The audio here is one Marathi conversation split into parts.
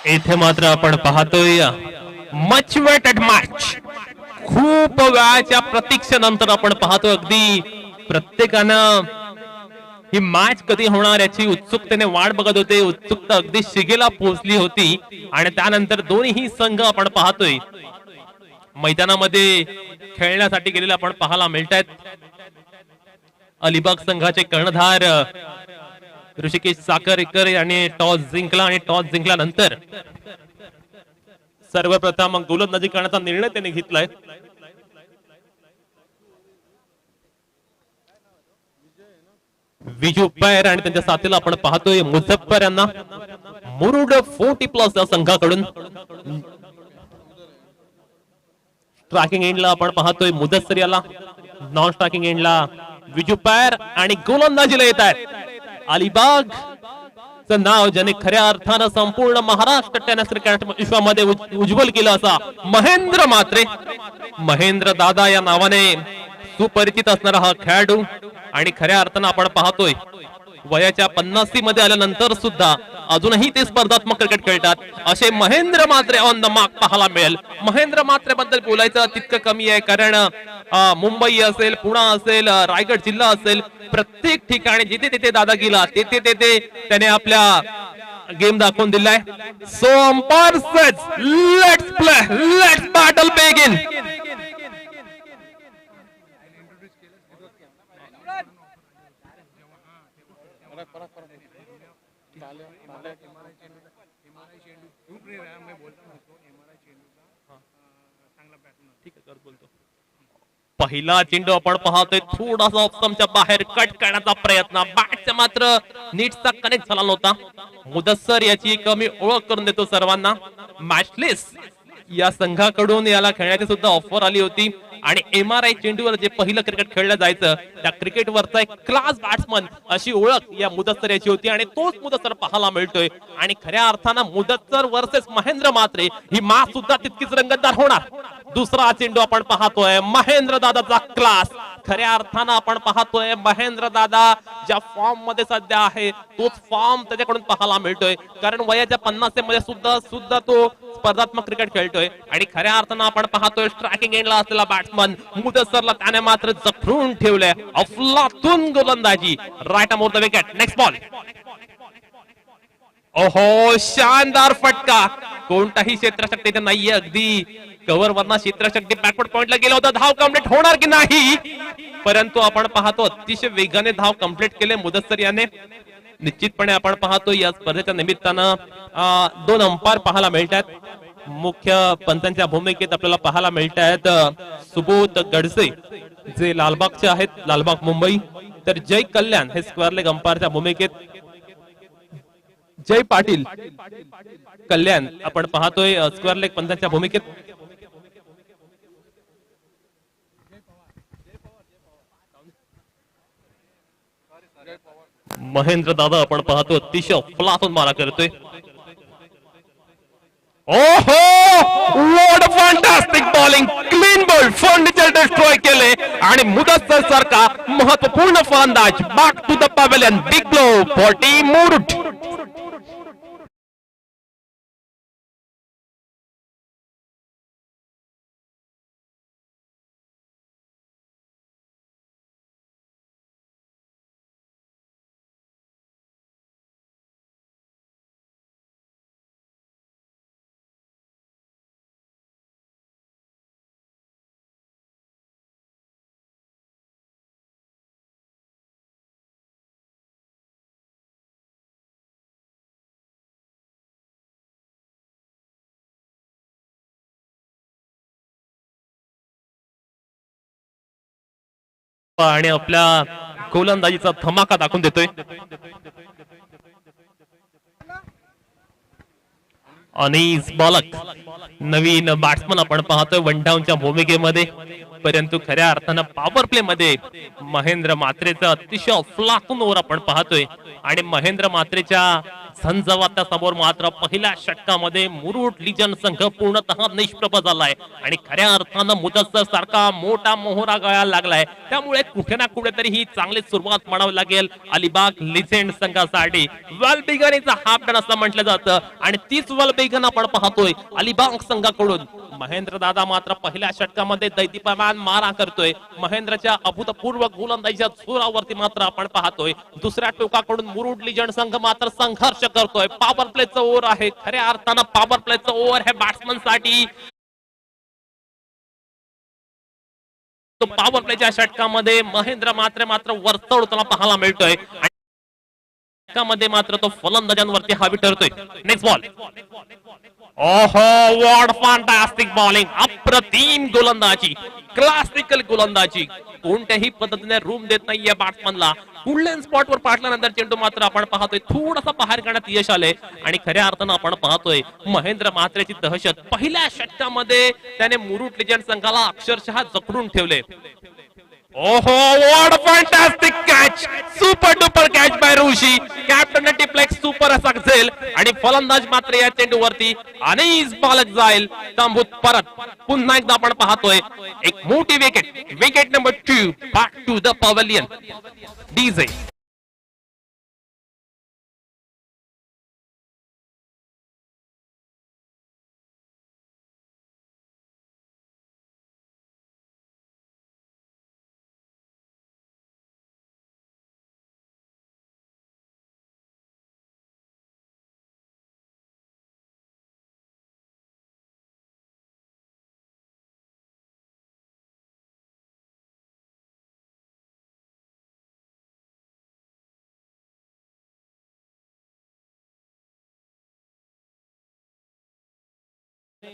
इथे मात्र आपण पाहतोय मच वेटेड मॅच. खूप वेळाच्या प्रतीक्षेनंतर आपण पाहतो अगदी प्रत्येकानं ही मॅच कधी होणार याची उत्सुकतेने वाट बघत होते. उत्सुकता अगदी शिगेला पोहोचली होती आणि त्यानंतर दोन्ही संघ आपण पाहतोय मैदानामध्ये खेळण्यासाठी गेलेले आपण पाहायला मिळत आहेत. अलिबाग संघाचे कर्णधार ऋषिकेश साखरेकर यांनी टॉस जिंकला आणि टॉस जिंकल्यानंतर सर्वप्रथम गोलंदाजी करण्याचा निर्णय त्यांनी घेतलाय. विजू पैर आणि त्यांच्या साथीला आपण पाहतोय मुझफ्फर यांना. मुरुड 40+ या संघाकडून स्ट्रायकिंग एंडला आपण पाहतोय मुदस्सर याला. नॉन स्ट्रायकिंग एंडला विजू पैर आणि गोलंदाजीला येत आहेत अलिबाग नाव ज्याने खऱ्या अर्थानं संपूर्ण महाराष्ट्र टेनिस क्रिकेट विश्वामध्ये उज्ज्वल केलं असा महेंद्र म्हात्रे. महेंद्र दादा या नावाने सुपरिचित असणारा हा खेळाडू आणि खऱ्या अर्थानं आपण पाहतोय वयाच्या 50 मध्ये आल्यानंतर सुद्धा अजूनही ते स्पर्धात्मक क्रिकेट खेळतात असे Mahendra Mhatre on the mark पाहायला मिळेल. महेंद्र म्हात्रे बद्दल बोलायचं तितकं कमी आहे कारण मुंबई असेल, पुणे असेल, रायगड जिल्हा असेल, प्रत्येक ठिकाणी जिथे तिथे दादा गेला तिथे तिथे त्याने आपल्या गेम दाखवून दिलाय. So umpire says let's play, let's battle begin. पहिला चेंडू आपण पाहतोय थोडासा ऑप्शनच्या बाहेर कट करण्याचा प्रयत्न. बॅटचा मात्र नीटचा कनेक्ट झाला नव्हता. मुदस्सर याची कमी ओळख करून देतो सर्वांना. मॅचलेस या संघाकडून याला खेळण्याची सुद्धा ऑफर आली होती आणि MRI चेंडूवर जे पहिलं क्रिकेट खेळलं जायचं त्या क्रिकेटवरचा एक क्लास बॅट्समन अशी ओळख या मुदस्सर याची होती आणि तोच मुदस्सर पाहायला मिळतोय. आणि खऱ्या अर्थानं मुदस्सर वर्सेस महेंद्र म्हात्रे ही मॅच सुद्धा तितकीच रंगतदार होणार. दुसरा चेंडू आपण पाहतोय महेंद्र दादाचा क्लास. खऱ्या अर्थानं आपण पाहतोय महेंद्र दादा ज्या फॉर्म मध्ये सध्या आहे तोच फॉर्म त्याच्याकडून पाहायला मिळतोय कारण वयाच्या 50 मध्ये सुद्धा तो स्पर्धात्मक क्रिकेट खेळतोय. आणि खऱ्या अर्थानं आपण पाहतोय स्ट्रायकिंग एंडला असलेला बॅट्समन मुदस्सरला त्याने मात्र जखडून ठेवलंय. अफलातून गोलंदाजी. Right arm over the wicket. Next ball. ओहो, शानदार फटका. कोणताही क्षेत्रशक्ती नाहीये. अगदी कव्हर वरना क्षेत्रशक्ती बॅकवर्ड पॉइंटला गेला होता. धाव कंप्लीट होणार की नाही परंतु आपण पाहतो अतिशय वेगाने धाव कंप्लीट केले मुदस्सर याने. निश्चितपणे आपण पाहतो या स्पर्धेच्या निमित्तानं 2 अंपायर पाहायला मिळतात. मुख्य पंचांच्या भूमिकेत आपल्याला पाहायला मिळत आहेत सुबोध गडसे जे लालबागचे आहेत, लालबाग मुंबई. तर जय कल्याण हे स्क्वेअर लेग अंपायरच्या भूमिकेत. जय पाटील कल्याण आपण पाहतोय स्क्वेअर लेग पंचांच्या भूमिकेत. महेंद्र दादा आपण पाहतो अतिशय अफलातून मारा करतोय. ओहो, what fantastic bowling. Clean ball, furniture destroy केले आणि मुदस्सर सारखा महत्वपूर्ण फलंदाज back to the pavilion. Big blow for team Murud. आणि आपल्या गोलंदाजीचा धमाका दाखवून देतोय. अनीस बालक नवीन बॅट्समन आपण पाहतोय वन डाऊनच्या भूमिकेमध्ये. परंतु खऱ्या अर्थानं पॉवर प्ले मध्ये महेंद्र म्हात्रेचा अतिशय अफलातून ओव्हर आपण पाहतोय आणि महेंद्र म्हात्रेच्या झंझावात्या समोर मात्र पहिल्या षटकामध्ये मुरुड लिजन संघ पूर्णतः निष्प्रभ झालाय आणि खऱ्या अर्थानं मुदस्सर सारखा मोठा मोहरा गळायला लागलाय. त्यामुळे कुठे ना कुठेतरी ही चांगली सुरुवात म्हणावी लागेल अलिबाग लिजेंड संघासाठी. Well begun is a half done असं म्हटलं जातं आणि तीच वेल बिगन आपण पाहतोय अलिबाग संघाकडून. महेंद्र दादा मात्र पहिल्या षटकामध्ये दैदिप्यमान मारा करतोय. महेंद्रच्या अभूतपूर्व गोलंदाजीच्या जोरावरती मात्र आपण पाहतोय दुसऱ्या टोकाकडून मुरुड लिजंड संघ मात्र संघर्ष करतोय. पॉवर प्लेचं ओव्हर आहे, खऱ्या अर्थानं पॉवर प्लेचं ओव्हर हे बॅट्समन साठी. पॉवर प्लेच्या षटकामध्ये महेंद्र मात्र वरचढ पाहायला मिळतोय. मध्ये मात्र तो फलंदाजांवरती हावी ठरतोय. Next ball. ओहो व्हॉट फॅन्टास्टिक बॉलिंग. अप्रतिम गोलंदाजी, क्लासिकल गोलंदाजी. कोणत्याही पद्धतीने रूम देत नाहीये बॅट्समनला. कुल्डन स्पॉट वर पाठल्यानंतर चेंडू मात्र आपण पाहतोय थोडासा बाहेर काढण्यात यश आले आणि खऱ्या अर्थानं आपण पाहतोय महेंद्र मात्रेची दहशत. पहिल्या षटकामध्ये त्याने मुरुड लिजंड संघाला अक्षरशः जखडून ठेवले. ओहो what fantastic catch, super duper catch by Rishi. Captain टिप्लेक्स सुपर असा झेल आणि फलंदाज मात्र या चेंडूवरती अनीस बालक जाईल तंबूत परत. पुन्हा एकदा आपण पाहतोय एक मोठी wicket, wicket number 2 back to the pavilion. DJ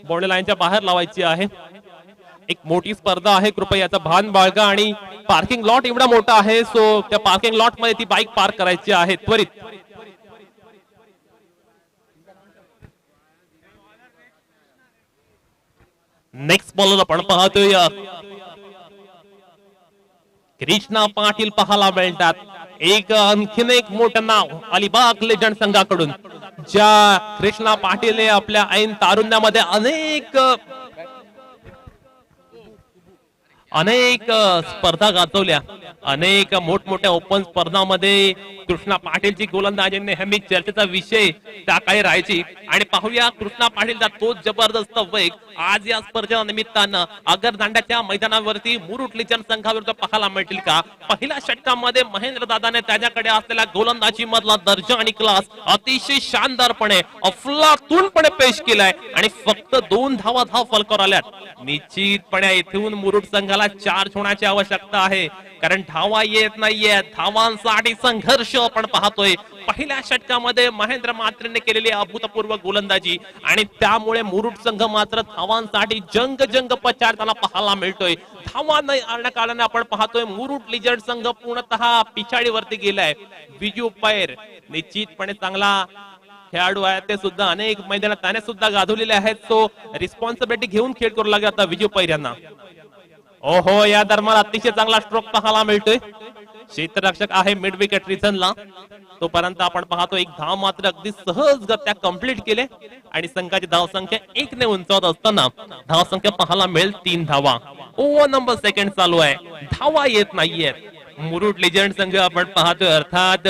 border लाईनच्या बाहेर लावायची आहे. एक मोठी स्पर्धा आहे, कृपया याचा भान बाळगा. आणि पार्किंग लॉट एवढा मोठा आहे, सो त्या पार्किंग लॉट मध्ये ती बाईक पार्क करायची आहे त्वरित. नेक्स्ट बॉलर आपण पाहतोय कृष्णा पाटील पाहायला मिळतात. एक आणखीन एक मोठं नाव अलिबाग लेजंड संघाकडून. ज्या कृष्णा पाटील आपल्या ऐन तारुण्यामध्ये अनेक स्पर्धा गाजवल्या, अनेक मोठमोठ्या ओपन स्पर्धांमध्ये कृष्णा पाटीलची गोलंदाजी नेहमी चर्चेचा विषय त्या काळी राहायची. आणि पाहूया कृष्णा पाटीलचा तो जबरदस्त वेग आज या स्पर्धेच्या निमित्तानं अगर दांड्याच्या मैदानावरती मुरुड लिजंड संघाविरुद्ध पाहायला मिळतील का. पहिल्या षटकामध्ये महेंद्र दादाने त्याच्याकडे असलेला गोलंदाजी मधला दर्जा आणि क्लास अतिशय शानदारपणे अफलातूनपणे पेश केलाय आणि फक्त 2 धावा फलकावर आल्यात. निश्चितपणे इथून मुरुड संघाला चार्ज होण्याची आवश्यकता आहे, कारण धावा येत नाहीये. धावांसाठी संघर्ष आपण पाहतोय. पहिल्या षटकामध्ये महेंद्र मात्रेने केलेली अभूतपूर्व गोलंदाजी आणि त्यामुळे मुरुड संघ मात्र धावांसाठी जंग पछाडताना पाहायला मिळतोय. धावा नाही आणण्या कारणाने आपण पाहतोय मुरुड लिजंड संघ पूर्णतः पिछाडीवरती गेलाय. बिजू पैर निश्चितपणे चांगला खेळाडू आहे, ते सुद्धा अनेक मैदानात त्याने सुद्धा गाजवलेले आहेत. तो रिस्पॉन्सिबिलिटी घेऊन खेळ करू लागला आता विजू पैर यांना. ओहो या दरम्यान अतिशय चांगला स्ट्रोक पाहायला मिळतोय. क्षेत्ररक्षक आहे मिड विकेट रिझनला. तोपर्यंत आपण पाहतो एक धाव मात्र अगदी सहजगत्या कंप्लीट केले आणि संघाची धावसंख्या 1 ने उंचावत असताना धावसंख्या पाहायला मिळेल 3 धावा. ओव्हर नंबर सेकंड चालू आहे, धावा येत नाहीयेत. मुरुड लेजंड संघ आपण पाहतोय, अर्थात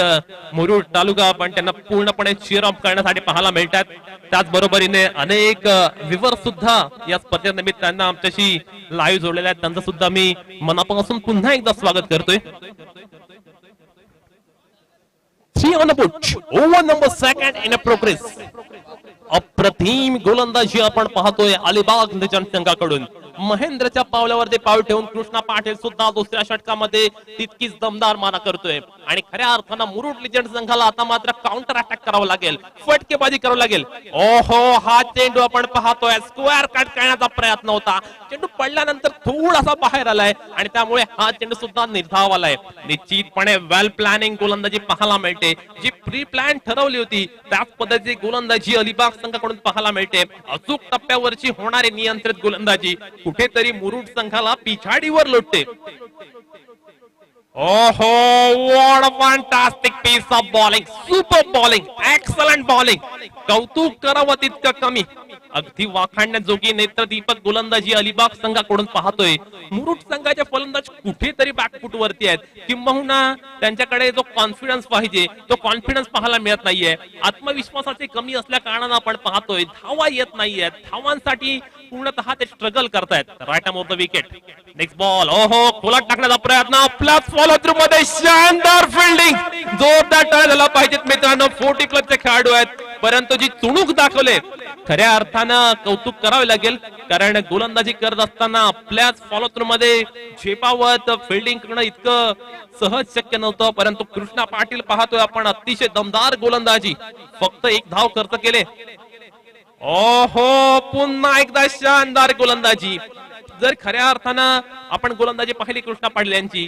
मुरुड तालुका आपण त्यांना पूर्णपणे चीअर अप करण्यासाठी पाहायला मिळतात. त्याचबरोबरीने अनेक व्ह्यूअर सुद्धा या स्पर्धेनिमित्त त्यांना आमच्याशी लाईव्ह जोडलेले आहेत. त्यांचं सुद्धा मी मनापासून पुन्हा एकदा स्वागत करतोय. 3 on the put, over number second in a progress. अप्रतिम गोलंदाजी आपण पाहतोय अलिबाग लेजंड संघाकडून. महेंद्रच्या पावलावरती पाऊल ठेवून कृष्णा पाटील सुद्धा दुसऱ्या षटकामध्ये तितकीच दमदार मारा करतोय आणि खऱ्या अर्थानं मुरुड लिजंड संघाला आता मात्र काउंटर अटॅक करावं लागेल, फटकेबाजी करावं लागेल. ओहो हा चेंडू आपण पाहतोय स्क्वेअर कट करण्याचा प्रयत्न होता. चेंडू पडल्यानंतर थोडासा बाहेर आलाय आणि त्यामुळे हा चेंडू सुद्धा निर्धाव आलाय. निश्चितपणे वेल प्लॅनिंग गोलंदाजी पाहायला मिळते. जी प्री प्लॅन ठरवली होती त्याच पद्धतीची गोलंदाजी अलिबाग संघाकडून पाहायला मिळते. अचूक टप्प्यावरची होणारी नियंत्रित गोलंदाजी कुठेतरी मुरुड संघाला पिछाडीवर लोटते. ओहो, what a fantastic piece of bowling, super bowling, excellent bowling. कौतुक करावं तितकं कमी. अगदी वाखाणण्याजोगी नेत्रदीपक गोलंदाजी अलिबाग संघाकडून पाहतोय. मुरुड संघाचे फलंदाज कुठेतरी बॅकफुट वरती आहेत, किंबहुना त्यांच्याकडे जो कॉन्फिडन्स पाहिजे तो कॉन्फिडन्स पाहायला मिळत नाहीये. आत्मविश्वासाचे कमी असल्या कारणानं आपण पाहतोय धावा येत नाहीयेत. धावांसाठी पूर्णतः ते स्ट्रगल करतायत. Right off the wicket. Next ball. ओहो, खोलात टाकण्याचा प्रयत्न, प्लस फॉलो थ्रू मध्ये शानदार फिल्डिंग. जोरदार टाळ्या झाला पाहिजेत मित्रांनो. 40 प्लसचे खेळाडू आहेत, परंतु जी चुणूक दाखवले खऱ्या अर्थानं कौतुक करावे लागेल. कारण गोलंदाजी करत असताना प्लस फॉलो थ्रू मध्ये झेपावत फिल्डिंग करणं इतकं सहज शक्य नव्हतं. परंतु कृष्णा पाटील पाहतोय आपण अतिशय दमदार गोलंदाजी. फक्त एक धाव खर्च केले. ओहो, पुन्हा एकदा शानदार गोलंदाजी. जर खऱ्या अर्थानं आपण गोलंदाजी पाहिली कृष्णा पाटील यांची,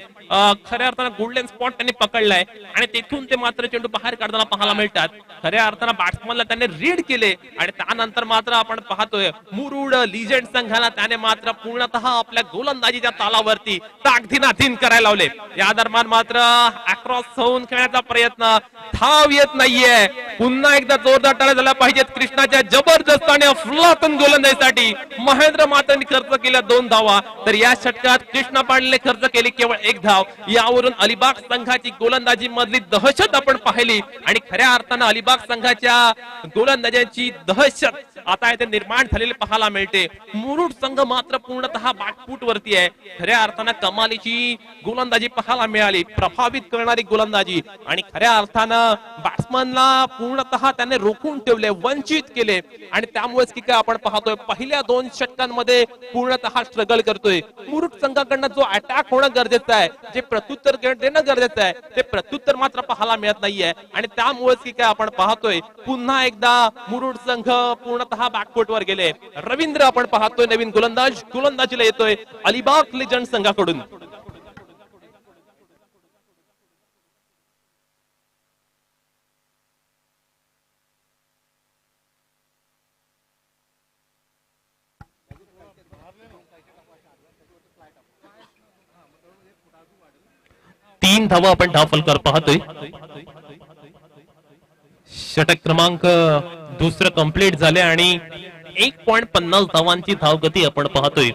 खऱ्या अर्थानं गोल्डन स्पॉट त्यांनी पकडलाय आणि तिथून ते मात्र चेंडू बाहेर काढताना पाहायला मिळतात. खऱ्या अर्थानं बॅट्समनला त्याने रीड केले आणि त्यानंतर मात्र आपण पाहतोय मुरुड लिजेंड संघाला त्याने मात्र पूर्णतः आपल्या गोलंदाजीच्या तालावरती ताकदीनाधीन करायला लावले. या दरम्यान मात्र अक्रॉस होऊन खेळण्याचा प्रयत्न, धाव येत नाहीये. पुन्हा एकदा जोरदार टाळ्या झाल्या पाहिजेत कृष्णाच्या जबरदस्त आणि अफलातून गोलंदाजीसाठी. महेंद्र मात्रांनी खर्च केल्या 2 धावा, तर या षटकात कृष्णा पाटीलने खर्च केली केवळ 1 धाव. यावरून अलिबाग संघाची गोलंदाजी मधली दहशत आपण पाहिली आणि खऱ्या अर्थानं अलिबाग संघाच्या गोलंदाजांची दहशत आता इथे निर्माण झालेली पाहायला मिळते. मुरुड संघ मात्र पूर्णतः बॅकफूट वरती आहे. खऱ्या अर्थानं कमालीची गोलंदाजी पाहायला मिळाली, प्रभावित करणारी गोलंदाजी आणि खऱ्या अर्थानं बॅट्समनला पूर्णतः त्याने रोखून ठेवले, वंचित केले आणि त्यामुळेच की काय आपण पाहतोय पहिल्या 2 षटकांमध्ये पूर्णतः स्ट्रगल करतोय. मुरुड संघाकडनं जो अटॅक होणं गरजेचं आहे, जे प्रत्युत्तर देणं गरजेचं आहे, ते प्रत्युत्तर मात्र पाहायला मिळत नाहीये आणि त्यामुळेच की काय आपण पाहतोय पुन्हा एकदा मुरुड संघ पूर्णतः बॅकफुट वर गेले. रवींद्र आपण पाहतोय नवीन गोलंदाजीला येतोय अलिबाग लिजंड संघाकडून. तीन धावा आपण धावफलकार पाहतोय. षटक क्रमांक दुसरं कंप्लीट झाले आणि 1.50 धावांची धावगती आपण पाहतोय.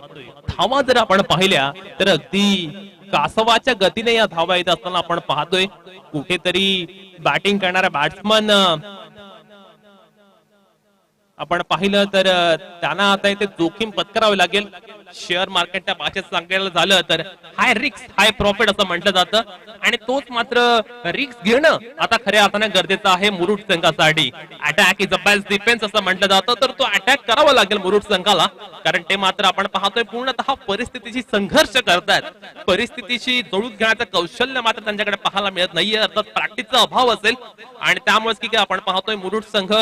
धावा जर आपण पाहिल्या तर अगदी कासवाच्या गतीने या धावा येत असताना आपण पाहतोय. कुठेतरी बॅटिंग करणारा बॅट्समन आपण पाहिलं तर त्यांना आता इथे जोखीम पत्करावी लागेल. शेअर मार्केटच्या भाषेत सांगायला झालं तर हाय रिक्स हाय प्रॉफिट असं म्हटलं जातं आणि तोच मात्र रिक्स घेणं आता खऱ्या अर्थानं गरजेचं आहे मुरुड संघासाठी. Attack is a best defence असं म्हटलं जातं, तर तो अटॅक करावा लागेल मुरुड संघाला. कारण ते मात्र आपण पाहतोय पूर्णतः परिस्थितीशी संघर्ष करतायत. परिस्थितीशी जोडून घेण्याचं कौशल्य मात्र त्यांच्याकडे पाहायला मिळत नाहीये, अर्थात प्रॅक्टिसचा अभाव असेल आणि त्यामुळेच की आपण पाहतोय मुरुड संघ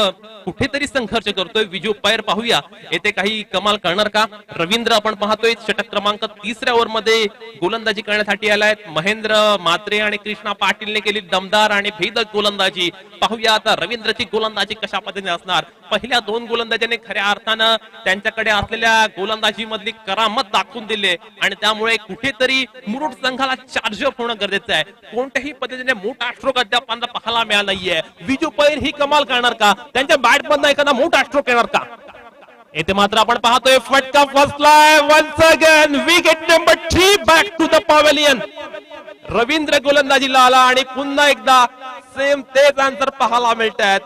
कुठेतरी संघर्ष करतोय. विजू पैर पाहूया येथे काही कमाल करणार का. रवींद्र आपण पाहतोय षटक क्रमांक 3ऱ्या ओव्हर मध्ये गोलंदाजी करण्यासाठी आलाय. महेंद्र मात्रे आणि कृष्णा पाटीलने केली दमदार आणि भेदक गोलंदाजी. पाहूया आता रवींद्रची गोलंदाजी कशा पद्धतीने असणार. पहिल्या 2 गोलंदाजांनी खऱ्या अर्थानं त्यांच्याकडे असलेल्या गोलंदाजी मधली करामत दाखवून दिले आणि त्यामुळे कुठेतरी मुरुड संघाला चार्ज अप होणं गरजेचं आहे. कोणत्याही पद्धतीने मोठा स्ट्रोक अद्याप पाहायला मिळाला नाहीये. विजू पैर ही कमाल करणार का, त्यांच्या बॅट मधनं एखादा मोठा स्ट्रोक येणार का. येथे मात्र आपण पाहतोय फटका फसलाय. Once again wicket number 3 back to the pavilion. Ravindra गोलंदाजीला आला आणि पुन्हा एकदा सेम तेच आन्सर पाहायला मिळतात.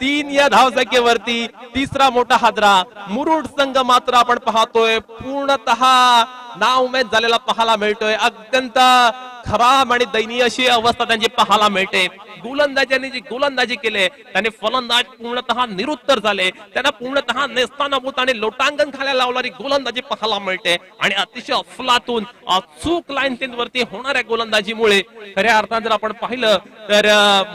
3 या धावसंख्येवरती तिसरा मोठा हादरा. मुरुड संघ मात्र आपण पाहतोय पूर्णतः नाउमेद झालेला पाहायला मिळतोय. अत्यंत खराब आणि दयनीय अशी अवस्था त्यांची पाहायला मिळते. गोलंदाजांनी जी गोलंदाजी केली त्याने फलंदाज पूर्णतः निरुत्तर झाले. त्यांना पूर्णतः नेस्तानाबूत आणि लोटांगण खायला लावणारी गोलंदाजी पाहायला मिळते आणि अतिशय अफलातून अचूक लाईन वरती होणाऱ्या गोलंदाजीमुळे खऱ्या अर्थात जर आपण पाहिलं तर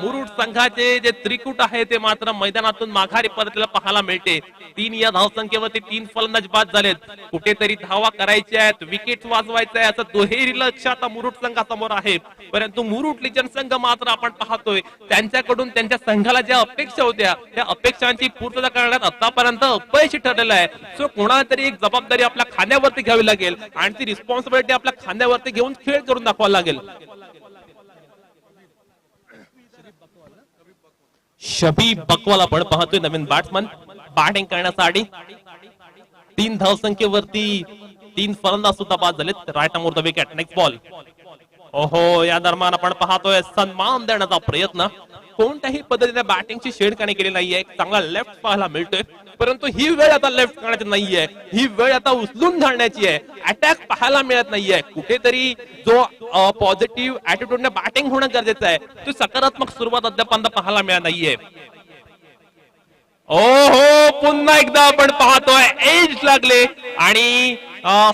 मुरुड संघाचे जे त्रिकूट आहे ते मात्र मैदानातून माघारी परतलेलं पाहायला मिळते. 3 या धावसंख्येवरती 3 फलंदाज बाद झालेत. कुठेतरी धावा करायच्या आहेत, विकेट वाजवायचं आहे असं दुहेरी लक्ष आता मुरुड संघासमोर आहे. परंतु मुरुड लिजंड संघ मात्र आपण पाहतोय त्यांच्याकडून त्यांच्या संघाला ज्या अपेक्षा होत्या त्या अपेक्षांची पूर्तता करण्यात आतापर्यंत अपयशी ठरलेलं आहे. सो कोणाला तरी एक जबाबदारी आपल्या खांद्यावरती घ्यावी लागेल आणि ती रिस्पॉन्सिबिलिटी आपल्या खांद्यावरती घेऊन खेळ करून दाखवावा लागेल. शबीब बकवाल आपण पाहतोय नवीन बॅट्समन बॅटिंग करण्यासाठी 3 धावसंख्येवरती 3 फलंदाज सुद्धा बाद झालेत. Right arm over the wicket. Next ball. ओहो, या दरम्यान आपण पाहतोय सन्मान देण्याचा प्रयत्न. कोणत्याही पद्धतीने बॅटिंगची छेडखानी केली नाहीये. एक चांगला लेफ्ट पाहायला मिळतोय, परंतु ही वेळ आता लेफ्ट करण्याची नाहीये. ही वेळ आता उचलून घालण्याची आहे. अटॅक पाहायला मिळत नाहीये. कुठेतरी जो पॉझिटिव्ह ऍटिट्यूडने बॅटिंग होणं गरजेचं आहे, तो सकारात्मक सुरुवात अद्याप पाहायला मिळत नाहीये. ओहो, पुन्हा एकदा आपण पाहतोय एज लागले आणि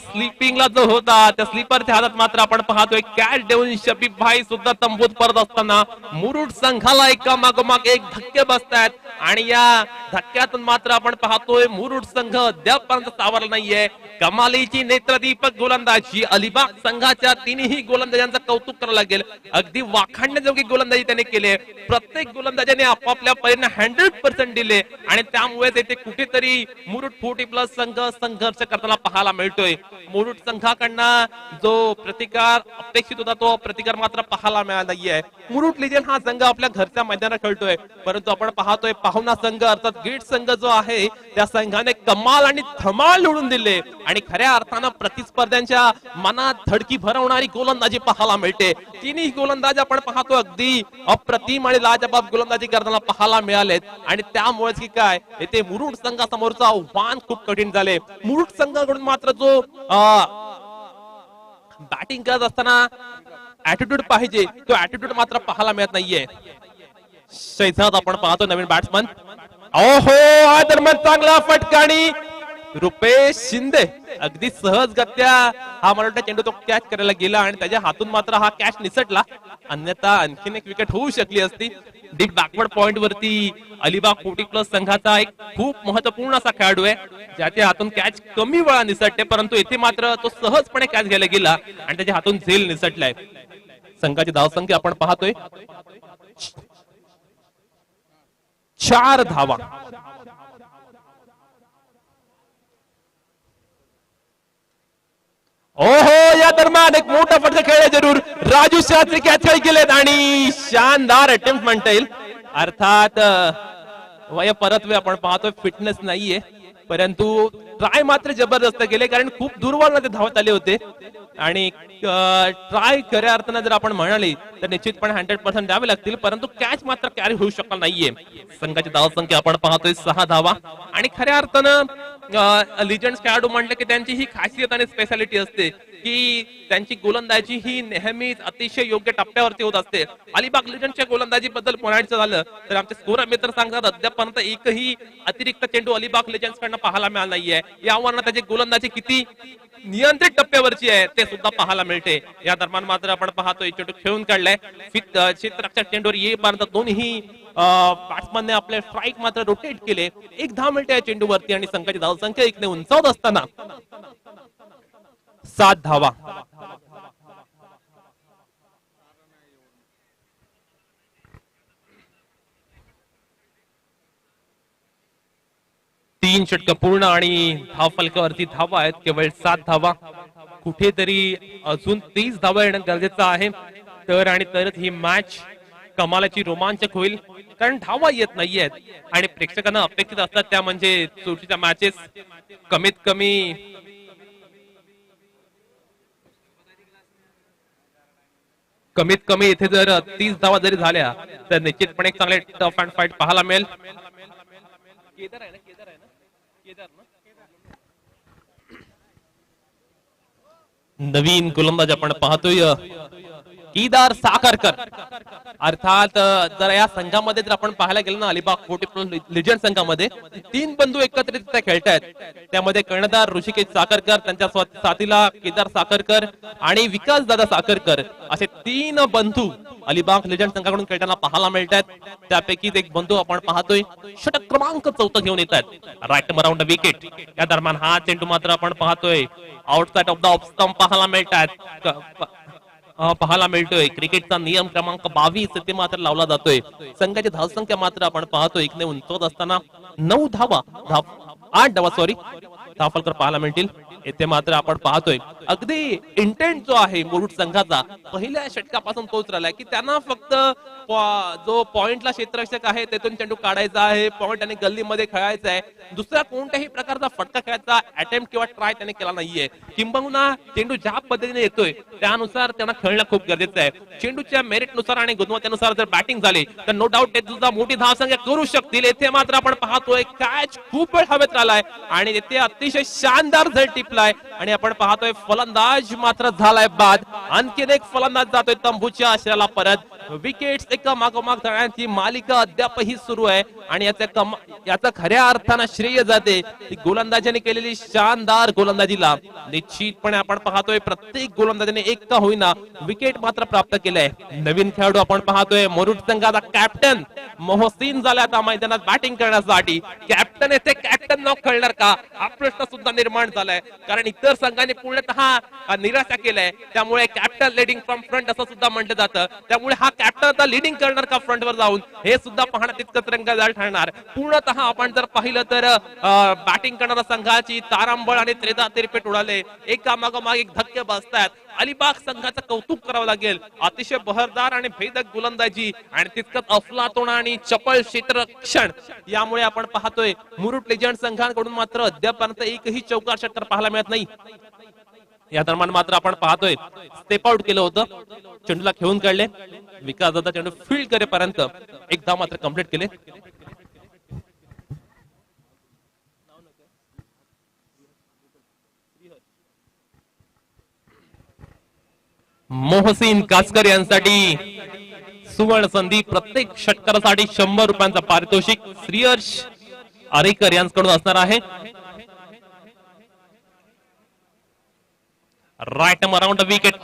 स्लीपिंगला जो होता त्या स्लीपरच्या हातात मात्र आपण पाहतोय कॅच देऊन शबीब भाई सुद्धा तंबूत परत असताना मुरुड संघाला एका मागोमाग एक धक्के बसतायत आणि या धक्क्यातून मात्र आपण पाहतोय मुरुड संघ अद्यापर्यंत सावरला नाहीये. कमालीची नेत्रदीपक गोलंदाजी अलिबाग संघाच्या तिन्ही गोलंदाजांचं कौतुक करावं लागेल. अगदी वाखाणण्याजोगी गोलंदाजी त्याने केली. प्रत्येक गोलंदाजाने आपापल्या परीने 100% दिले आणि त्यामुळे येथे कुठेतरी मुरुड 40+ संघ संघर्ष करताना पाहायला मिळतोय. मुरुड संघाकडनं जो प्रतिकार अपेक्षित होता तो प्रतिकार मात्र पाहायला मिळाला नाहीये. मुरुड लिजन हा संघ आपल्या घरच्या मैदानात खेळतोय, परंतु आपण पाहतोय पाहुणा संघ अर्थात गेट संघ जो आहे त्या संघाने कमाल आणि धमाल निवडून दिले आणि खऱ्या अर्थानं प्रतिस्पर्ध्यांच्या मनात धडकी भरवणारी गोलंदाजी पाहायला मिळते. तिन्ही गोलंदाज आपण पाहतो अगदी अप्रतिम आणि लाजबाब गोलंदाजी करताना पाहायला मिळालेत आणि त्यामुळेच की काय येथे मुरुड संघासमोरचं आव्हान खूप कठीण झाले. मुरुड संघाकडून मात्र जो बॅटिंग करत असताना ऍटिट्यूड पाहिजे तो ऍटिट्यूड मात्र पाहायला मिळत नाहीये. शहजाद आपण पाहतो नवीन बॅट्समन. ओहो, हा दरम्यान चांगला फटकाणी रुपेश शिंदे अगदी सहजगत्या हा मराठा चेंडू तो कॅच करायला गेला आणि त्याच्या हातून मात्र हा कॅच निसटला. अन्यथा आणखीन एक विकेट होऊ शकली असती. डीप बॅकवर्ड पॉइंट वरती अलिबाग 40+ संघाचा एक खूप महत्वपूर्ण असा खेळाडू आहे ज्याच्या हातून कॅच कमी वेळा निसटते, परंतु येथे मात्र तो सहजपणे कॅच घ्यायला गेला आणि त्याच्या हातून झेल निसटलाय. संघाची धावसंख्या आपण पाहतोय 4 धावा. ओहो, या दरम्यान एक मोठा फटका खेळ जरूर. राजू शास्त्री कॅच केलेत आणि शानदार अटेम्प्ट म्हणता येईल. अर्थात वय परतवे आपण पाहतोय फिटनेस नाहीये, परंतु ट्राय मात्र जबरदस्त केले कारण खूप दूरवर ते धावत आले होते आणि ट्राय खऱ्या अर्थानं जर आपण म्हणाले तर निश्चितपणे 100% द्यावे लागतील, परंतु कॅच मात्र कॅरी होऊ शकला नाहीये. संघाची धावसंख्या आपण पाहतोय 6 धावा आणि खऱ्या अर्थानं लिजंड्स खेळाडू म्हटलं की त्यांची ही खासियत आणि स्पेशालिटी असते की त्यांची गोलंदाजी ही नेहमीच अतिशय योग्य टप्प्यावरती होत असते. अलिबाग लिजंड्सच्या गोलंदाजी बद्दल बोलायचं झालं तर आमचे स्कोर मित्र सांगतात अद्यापर्यंत एकही अतिरिक्त चेंडू अलिबाग लिजंड्स कडनं पाहायला मिळाला नाहीये. यावरनं त्याची गोलंदाजी किती नियंत्रित टप्प्यावरची आहे ते सुद्धा पाहायला मिळते. या दरम्यान मात्र आपण पाहतोय चेंडू खेळून काढलाय. क्षेत्ररक्षक चेंडूवर येईपर्यंत दोन्ही बॅट्समनने आपले स्ट्राईक मात्र रोटेट केले. 1 धाव मिळते या चेंडूवरती आणि संघाची धावसंख्या 1 ने उंचावत असताना 7 धावा. तीन षटक पूर्ण आणि धाव फलकावरती धावा आहेत केवळ 7 धावा. कुठेतरी अजून 30 धावा येणं गरजेचं आहे तर आणि तरच ही मॅच कमालाची रोमांचक होईल, कारण धावा येत नाहीयेत आणि प्रेक्षकांना अपेक्षित असतात त्या म्हणजे चोटीच्या मॅचेस कमीत कमी इथे जर 30 धावा जरी झाल्या तर निश्चितपणे एक चांगले टफ अँड फाईट पाहायला मिळेल. नवीन गोलंदाज आपण पाहतोय केदार साखरकर. अर्थात जर या संघामध्ये जर आपण पाहायला गेलो ना अलिबाग 40+ लिजंड संघामध्ये 3 बंधू एकत्रित खेळतायत. त्यामध्ये कर्णधार ऋषिकेश साखरकर, त्यांच्या साथीला केदार साखरकर आणि विकास दादा साखरकर असे 3 बंधू अलिबाग लिजंड संघाकडून खेळताना पाहायला मिळतात. त्यापैकीच एक बंधू आपण पाहतोय षटक क्रमांक 4 घेऊन येतात. Right around wicket. या दरम्यान हा चेंडू मात्र आपण पाहतोय outside of the off stump पाहायला मिळतोय. क्रिकेटचा नियम क्रमांक 22 ते मात्र लावला जातोय. संघाची धावसंख्या मात्र आपण पाहतोय 1 ने उंचावत असताना 9 धावा 8 धावा धाव फलक पाहायला मिळतील. येथे मात्र आपण पाहतोय अगदी इंटेंट जो आहे मुरुड संघाचा पहिल्या षटकापासून तोच राहिलाय की त्यांना फक्त जो पॉइंटला क्षेत्ररक्षक आहे तेथून चेंडू काढायचा आहे, पॉइंट आणि गल्लीमध्ये खेळायचा आहे. दुसऱ्या कोणत्याही प्रकारचा फटका खेळायचा अटेम्प्ट किंवा ट्राय त्याने केला नाहीये. किंबहुना चेंडू ज्या पद्धतीने येतोय त्यानुसार त्यांना खेळणं खूप गरजेचं आहे. चेंडूच्या मेरिटनुसार आणि गुणवत्तेनुसार जर बॅटिंग झाली तर नो डाऊट ते सुद्धा मोठी धावसंख्या करू शकतील. येथे मात्र आपण पाहतोय कॅच खूप वेळ हवेत राहिलाय आणि येथे अतिशय शानदार झेल टिपलाय आणि आपण पाहतोय फलंदाज मात्र झालाय बाद. आणखीन एक फलंदाज जातोय तंबूच्या आश्रयाला परत. विकेट्स एका मागोमाग जाण्याची मालिका अद्यापही सुरू आहे आणि याचा खऱ्या अर्थानं श्रेय जाते गोलंदाजाने केलेली शानदार गोलंदाजीला. निश्चितपणे आपण पाहतोय प्रत्येक गोलंदाजाने एक का होईना विकेट मात्र प्राप्त केलंय. नवीन खेळाडू आपण पाहतोय मुरुड संघाचा कॅप्टन मोहसिन झाला आता मैदानात बॅटिंग करण्यासाठी. कॅप्टन येथे कॅप्टन न खेळणार का हा प्रश्न सुद्धा निर्माण झालाय कारण इतर संघाने पूर्णतः निराशा केलाय. त्यामुळे कॅप्टन लिडिंग फ्रॉम फ्रंट असं सुद्धा म्हटलं जातं. त्यामुळे हा कॅप्टन आता लिडिंग करणार का फ्रंटवर जाऊन हे सुद्धा पाहणं तितकंच रंगतदार ठरणार. पूर्णतः आपण जर पाहिलं तर बॅटिंग करणाऱ्या संघाची तारांबळ आणि त्रेधा तिरपेट उडाले. एका मागोमाग एक धक्के बसतात. अलिबाग संघाचं कौतुक करावं लागेल. अतिशय बहरदार आणि भेदक गोलंदाजी आणि तितकंच अफलातून आणि चपळ क्षेत्ररक्षण यामुळे आपण पाहतोय मुरुड लेजंड संघाकडून मात्र अद्यापर्यंत एकही चौकार षटकार पाहायला मिळत नाही. या दरम्यान मात्र आपण पाहतोय स्टेप आउट केलं होतं, चेंडूला खेळून काढले. विकास दादा चेंडू फील्ड करेपर्यंत एक धाव मात्र कंप्लीट केले. मोहसिन कासकर यांसाठी सुवर्ण संधी. प्रत्येक षटकारासाठी 100 रुपयांचा पारितोषिक श्रीहर्ष आरेकर यांच्याकडून असणार आहे. Right around the wicket.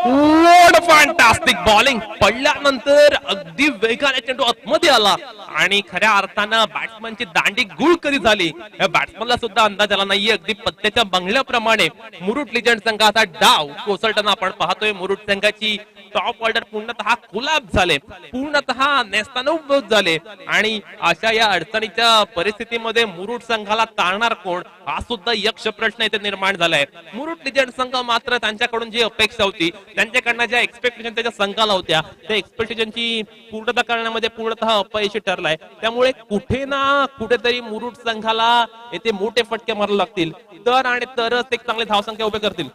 What fantastic bowling. पडल्यानंतर अगदी वेगाने चेंडू आतमध्ये आला आणि खऱ्या अर्थानं बॅट्समनची दांडी गुळ कधी झाली या बॅट्समनला सुद्धा अंदाज आला नाहीये. अगदी पत्त्याच्या बंगल्याप्रमाणे मुरुड लेजंड संघाचा डाव कोसळताना आपण पाहतोय. मुरुड संघाची टॉप ऑर्डर पूर्णतः कोलॅप्स झाले, पूर्णतः नेस्तानाबूत झाले आणि अशा या अडचणीच्या परिस्थितीमध्ये मुरुड संघाला तारणार कोण हा सुद्धा यक्ष प्रश्न इथे निर्माण झालाय. मुरुड लेजंड संघ मात्र त्यांच्याकडून जी अपेक्षा होती, त्यांच्याकडनं ज्या एक्सपेक्टेशन त्याच्या संघाला होत्या त्या एक्सपेक्टेशनची पूर्तता करण्यामध्ये पूर्णतः अपयशी ठरलाय. त्यामुळे कुठे ना कुठेतरी मुरुड संघाला येथे मोठे फटके मारावे लागतील तर आणि तरच एक चांगली धावसंख्या उभे करतील.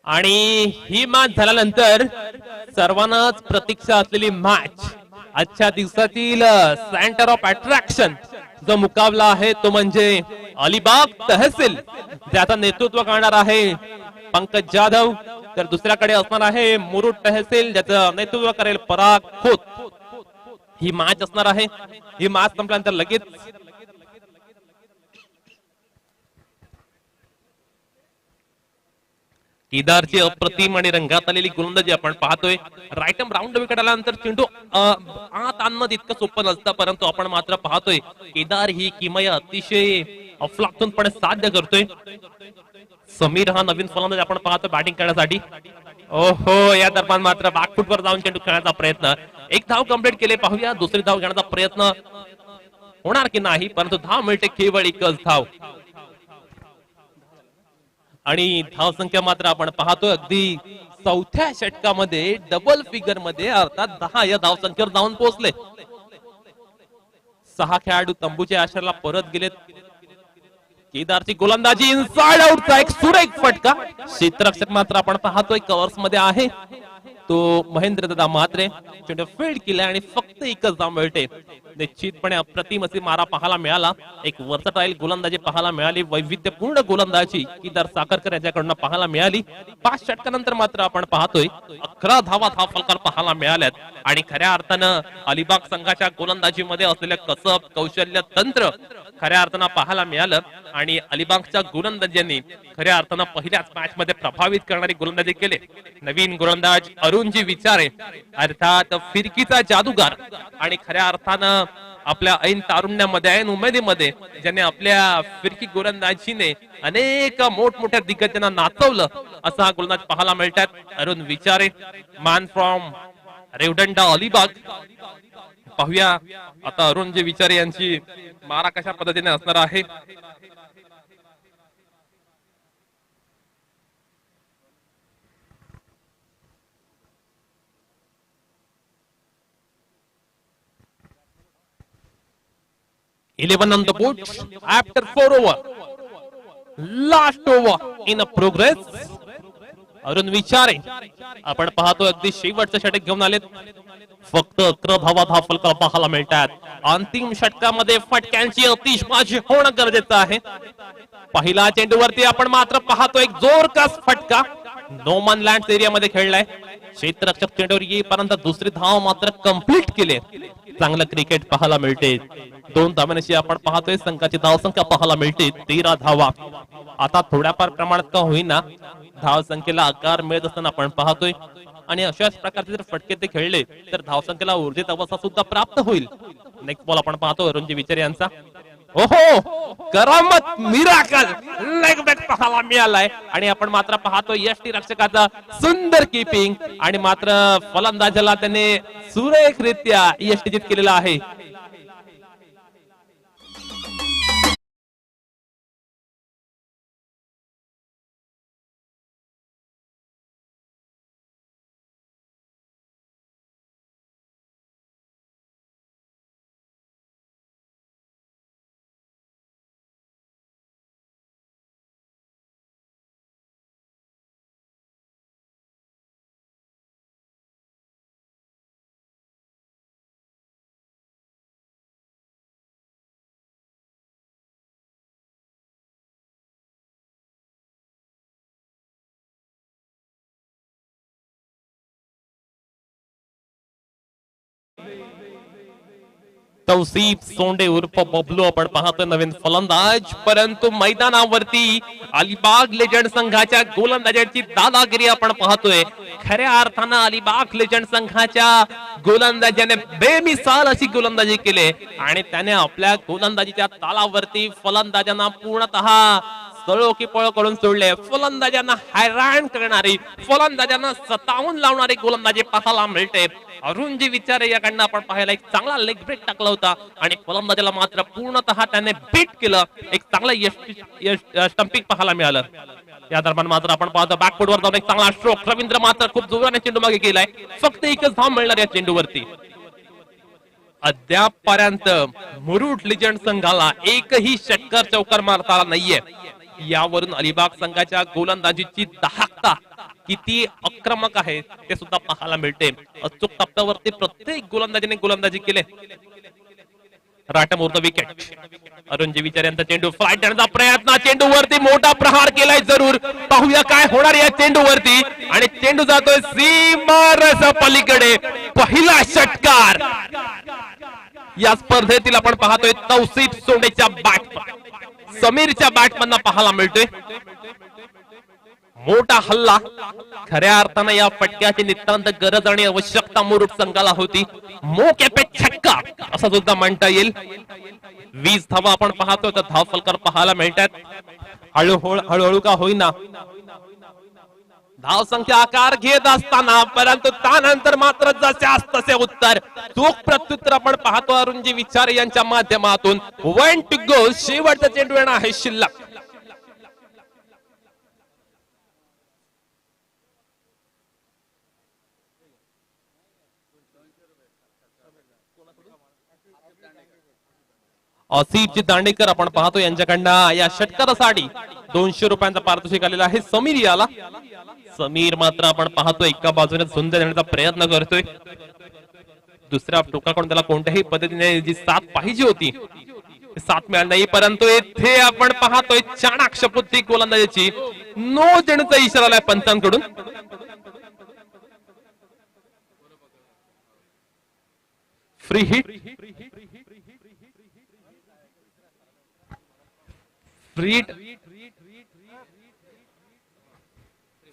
आणि ही मॅच झाल्यानंतर सर्वांनाच प्रतीक्षा असलेली मॅच, आजच्या दिवसातील सेंटर ऑफ अट्रॅक्शन जो मुकाबला आहे तो म्हणजे अलिबाग तहसील ज्याचा नेतृत्व करणार आहे पंकज जाधव, तर दुसऱ्याकडे असणार आहे मुरुड तहसील ज्याचं नेतृत्व करेल पराग खोत. ही मॅच असणार आहे. ही मॅच संपल्यानंतर लगेच केदारची अप्रतिम आणि रंगात आलेली गोलंदाजी आपण पाहतोय. राईट आर्म राऊंड विकेट आल्यानंतर चेंडू आत आणणं तितकं सोपं नसतं, परंतु आपण मात्र पाहतोय केदार ही किमया अतिशय अफलातूनपणे साध्य करतोय. समीर हा नवीन फलंदाज आपण पाहतो बॅटिंग करण्यासाठी. ओहो, या दरम्यान मात्र बॅकफुटवर जाऊन चेंडू खेळण्याचा प्रयत्न. एक धाव कंप्लीट केले. पाहूया दुसरी धाव घेण्याचा प्रयत्न होणार की नाही, परंतु धाव मिळते केवळ एकच धाव आणि धाव संख्या मात्र आपण पाहतोय अगदी चौथ्या षटकामध्ये डबल फिगर मध्ये अर्थात 10 या धाव संख्येवर जाऊन पोहोचले. 6 खेळाडू तंबूच्या आश्रयाला परत गेलेत. केदारची गोलंदाजी इनसाइड आउटचा एक सुरेख फटका. क्षेत्ररक्षक मात्र आपण पाहतोय कव्हर्स मध्ये आहे तो महेंद्र दादा म्हात्रे. चेंडू फील्ड केला आणि फक्त एकच धाव मिळते. निश्चितपणे अप्रतिम असे मारा पाहायला मिळाला. एक वर्सटाईल गोलंदाजी पाहायला मिळाली. वैविध्यपूर्ण गोलंदाजी केदार साखरकर यांच्याकडून पाहायला मिळाली. 5 षटकानंतर मात्र आपण पाहतोय 11 धावा धाव फलकाला पाहायला मिळाल्यात आणि खऱ्या अर्थानं अलिबाग संघाच्या गोलंदाजीमध्ये असलेलं कसब, कौशल्य, तंत्र खऱ्या अर्थानं पाहायला मिळालं आणि अलिबागच्या गोलंदाजांनी खऱ्या अर्थानं पहिल्याच मॅच मध्ये प्रभावित करणारी गोलंदाजी केले. नवीन गोलंदाज अरुणजी विचारे अर्थात फिरकीचा जादूगार आणि खऱ्या अर्थानं आपल्या ऐन तारुण्यामध्ये ऐन उमेदीमध्ये ज्याने आपल्या फिरकी गोलंदाजीने अनेक मोठमोठ्या दिग्गजांना नाचवलं असा हा गोलंदाज पाहायला मिळतात. अरुण विचारे, मॅन फ्रॉम रेवदंडा अलिबाग. पाहूया आता अरुण जे विचारे यांची मारा कशा पद्धतीने असणार आहे. Eleven on the board after 4 over. Last over in a progress. Arun विचारे आपण पाहतो अगदी शेवटचं षटक घेऊन आलेत. फक्त 11 धावा फलकाला पाहायला मिळतात. अंतिम षटकामध्ये फटक्यांची अतिशबाजी होणं गरजेचं आहे. पहिला चेंडूवरती आपण मात्र पाहतो एक जोरदार फटका नोमन लँड एरियामध्ये खेळलाय. क्षेत्ररक्षक चेंडूवर येईपर्यंत दुसरी धाव मात्र कंप्लीट केले. चांगलं क्रिकेट पाहायला मिळते. 2 धावांशी आपण पाहतोय संघाची धावसंख्या पाहायला मिळते 13 धावा. आता थोड्याफार प्रमाणात का होईना धाव संख्येला आकार मिळत असताना आपण पाहतोय आणि अशाच प्रकारचे जर फटके ते खेळले तर धावसंख्येला ऊर्जित अवस्था सुद्धा प्राप्त होईल. नेक्स्ट बॉल आपण पाहतो अरुणजी विचारे यांचा. ओहो करामत मिराकल लेग बॅक पाहायला मिळालाय आणि आपण मात्र पाहतो यष्टी रक्षकाचा सुंदर कीपिंग आणि मात्र फलंदाजाला त्याने सुरेखरित्या यष्टीजित केलेला आहे. तौसीफ सोंडे उर्फ बबलू आपण पाहतो नवीन फलंदाज. परंतु मैदानावरती अलिबाग लेजंड संघाच्या गोलंदाजांची दादागिरी आपण पाहतोय. खऱ्या अर्थानं अलिबाग लेजंड संघाच्या गोलंदाजाने बेमिसाल अशी गोलंदाजी केली आणि त्याने आपल्या गोलंदाजीच्या तालावरती फलंदाजांना पूर्णतः सळो की पळ करून सोडले. फलंदाजांना हैराण करणारी फलंदाजांना सतावून लावणारी गोलंदाजी पाहायला मिळते. अरुणजी विचारे याकडनं आपण पाहायला एक चांगला लेग ब्रेक टाकला होता आणि फलंदाजाला मात्र पूर्णतः त्याने बीट केलं. एक चांगलं स्टंपिंग पाहायला मिळालं. या दरम्यान मात्र आपण पाहतो बॅकफुट वर जाऊन एक चांगला स्ट्रोक. रवींद्र मात्र खूप जोराने चेंडू मागे गेलाय. फक्त एकच धाव मिळणार या चेंडूवरती. अद्यापपर्यंत मुरुड लिजंड संघाला एकही षटकार चौकार मारता आला नाहीये. यावरून अलिबाग संघाच्या गोलंदाजीची दाहकता किती आक्रमक आहे ते सुद्धा पाहायला मिळते. अचूक टप्प्यावरती प्रत्येक गोलंदाजीने गोलंदाजी केले. राटमोर्द विकेट. अरुणजी विचार यांचा चेंडू फ्लाइट देण्याचा प्रयत्न. चेंडूवरती मोठा प्रहार केलाय जरूर. पाहूया काय होणार या चेंडूवरती आणि चेंडू जातोय सीमारेषा पलीकडे. पहिला षटकार या स्पर्धेतील आपण पाहतोय तौसीफ सोंडेच्या बॅट समीरच्या बॅटमधनं पाहायला मिळतोय. मोठा हल्ला. खऱ्या अर्थानं या फटक्याची नितांत गरज आणि आवश्यकता मुरुड संघाला होती. मोके पे छक्का असं सुद्धा म्हणता येईल. 20 धावा आपण पाहतो तर धाव फलकर पाहायला मिळतात. हळूहळू का होईना धाव संख्या आकार घेत असताना परंतु त्यानंतर मात्र जशास तसे उत्तर चोख प्रत्युत्तर आपण पाहतो अरुणजी विचारे यांच्या माध्यमातून. 1 to go. शेवटचा चेंडू येणार आहे शिल्लक. असिफजी दांडेकर आपण पाहतो यांच्याकडनं या षटकारासाठी 200 रुपयांचा पारितोषिक आलेला आहे. समीर याला. समीर मात्र आपण पाहतो एका बाजूने झुंज देण्याचा प्रयत्न करतोय. दुसऱ्या टोकाकडून त्याला कोणत्याही पद्धतीने जी साथ पाहिजे होती साथ मिळाली नाही. परंतु येथे आपण पाहतोय चाणाक्ष बुद्धी गोलंदाजीची. नो देण्याचा इशारा आलाय पंचांकडून. Free hit.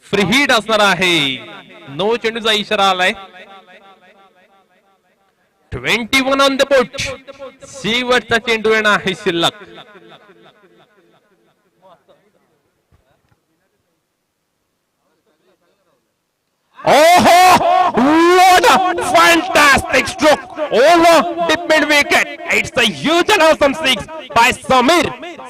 फ्री हिट असणार आहे. नो चेंडूचा इशारा आलाय. 21 ऑन द बोट. शेवटचा चेंडू येणार आहे शिल्लक. ओहो what a a fantastic stroke over the mid wicket. It's a huge and awesome six by Samir.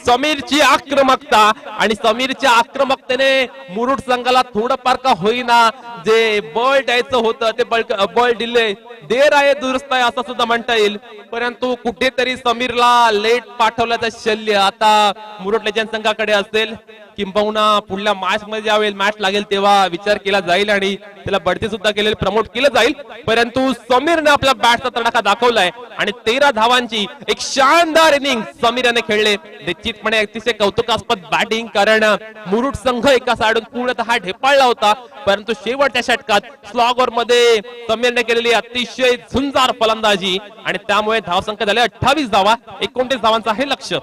समीरची आक्रमकता आणि समीरच्या आक्रमकतेने मुरुड संघाला थोडंफार का होईना जे बॉल द्यायचं होतं ते बॉल दिले. देर आहे दुरुस्त आहे असं सुद्धा म्हणता येईल, परंतु कुठेतरी समीरला लेट पाठवल्याचं शल्य आता मुरुड लेजंड संघाकडे असेल. किंबहुना पुढल्या मॅच मध्ये ज्यावेळेस मॅच लागेल तेव्हा विचार केला जाईल आणि त्याला बढती सुद्धा केलेली प्रमोट केलं जाईल. परंतु समीरने आपला बॅटचा तडाखा दाखवलाय आणि 13 धावांची एक शानदार इनिंग समीर याने खेळले. निश्चितपणे अतिशय कौतुकास्पद बॅटिंग, कारण मुरुड संघ एका साइडून पूर्णतः ढेपाळला होता, परंतु शेवटच्या षटकात स्लॉगर मध्ये समीरने केलेली अतिशय झुंजार फलंदाजी आणि त्यामुळे धावसंख्या झाले 28 धावा. 29 धावांचा हे लक्ष्य.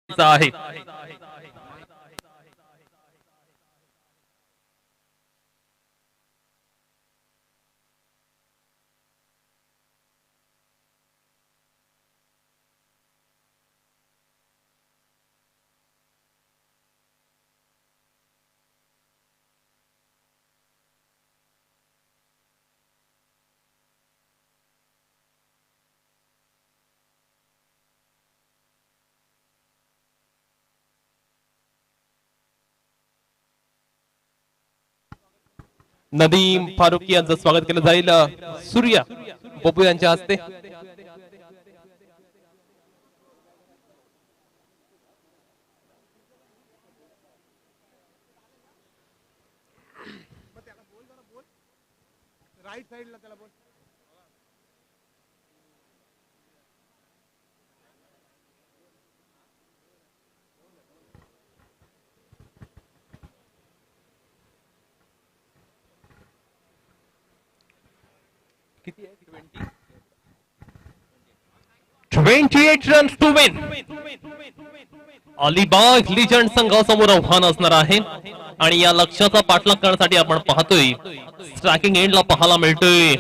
आहे नदीम फारुकी यांचं स्वागत केलं जाईल सूर्या बबू यांच्या हस्ते. राईट साइडला त्याला बोल. किती आहे? 28 runs to win. Alibag legend संघासमोर आव्हान असणार आहे आणि या लक्ष्याचा पाठलाग करण्यासाठी आपण पाहतोय स्ट्रायकिंग एंडला पाहायला मिळतोय